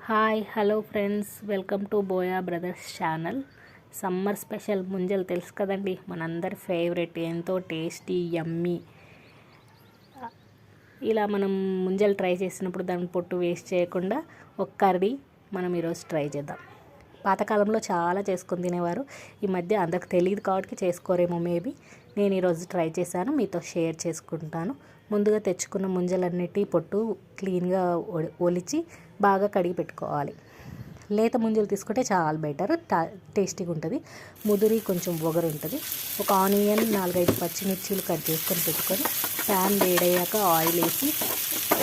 Hi hello friends, welcome to buoy brothers channel. Summer special ముంజలు తెలుసు కదండి, మనందరి ఫేవరెట్, ఎంతో టేస్టీ యమ్మీ. ఇలా మనం ముంజలు ట్రై చేసినప్పుడు దాని పొట్టు వేస్ట్ చేయకుండా ఒక కర్రీ మనం ఈరోజు ట్రై చేద్దాం. పాతకాలంలో చాలా చేసుకొని తినేవారు, ఈ మధ్య అందరికి తెలియదు కాబట్టి చేసుకోరేమో మేబీ. నేను ఈరోజు ట్రై చేశాను, మీతో షేర్ చేసుకుంటాను. ముందుగా తెచ్చుకున్న ముంజలన్నిటి పొట్టు క్లీన్గా ఒలిచి బాగా కడిగి పెట్టుకోవాలి. లేత ముంజలు తీసుకుంటే చాలా బెటర్, టేస్టీగా ఉంటుంది. ముదిరి కొంచెం ఒగరు ఉంటుంది. ఒక ఆనియన్, 4-5 పచ్చిమిర్చీలు కట్ చేసుకొని పెట్టుకొని ప్యాన్ వేడయ్యాక ఆయిల్ వేసి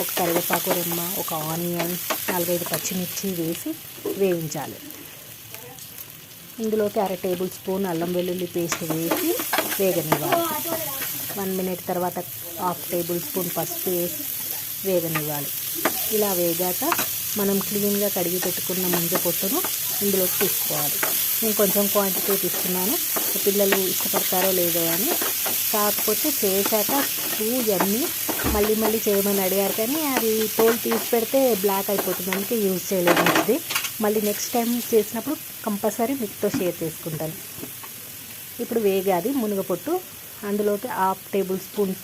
ఒక కరివేపాకు రెమ్మ, ఒక ఆనియన్, 4-5 పచ్చిమిర్చి వేసి వేయించాలి. ఇందులోకి 1/2 టేబుల్ స్పూన్ అల్లం వెల్లుల్లి పేస్ట్ వేసి వేగనివ్వాలి. 1 మినిట్ తర్వాత 1/2 టేబుల్ స్పూన్ పసుపు వేసి వేగనివ్వాలి. ఇలా వేగాక మనం క్లీన్గా కడిగి పెట్టుకున్న ముంజ పొట్టును ఇందులోకి తీసుకోవాలి. నేను కొంచెం క్వాంటిటీ తీసుకున్నాను, పిల్లలు ఇష్టపడతారో లేదో అని. కాకపోతే చేశాక యమ్మీ, మళ్ళీ చేయమని అడిగారు కానీ అది తోలు తీసి పెడితే బ్లాక్ అయిపోతుంది, అందుకే యూజ్ చేయలేదు. ఇది మళ్ళీ నెక్స్ట్ టైం చేసినప్పుడు కంపల్సరీ మీతో షేర్ చేసుకుంటాను. ఇప్పుడు వేగాది మునగపొట్టు, అందులోకి 1/2 టేబుల్ స్పూన్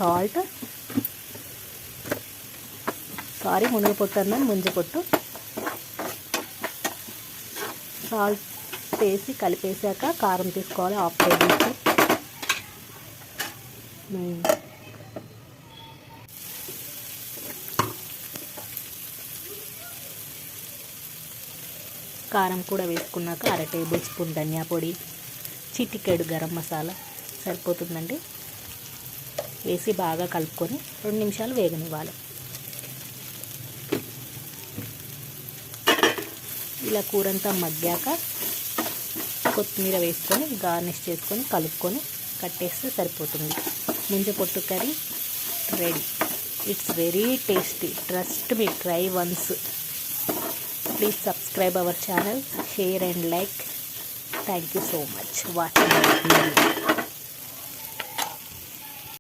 మునగపొట్టు అన్నాను, ముంజపొట్టు. సాల్ట్ వేసి కలిపేశాక కారం తీసుకోవాలి, 1/2 టేబుల్ స్పూన్. కారం కూడా వేసుకున్నాక 1/2 టేబుల్ స్పూన్ ధనియా పొడి, చిటికెడు గరం మసాలా సరిపోతుందండి. వేసి బాగా కలుపుకొని 2 నిమిషాలు వేగనివ్వాలి. ఇలా కూరంతా మగ్గాక కొత్తిమీర వేసుకొని గార్నిష్ చేసుకొని కలుపుకొని కట్టేస్తే సరిపోతుంది. ముంజ పొట్టు curry ready. It's very tasty, trust me, try once. Please subscribe our channel, share and like. Thank you so much watching this video.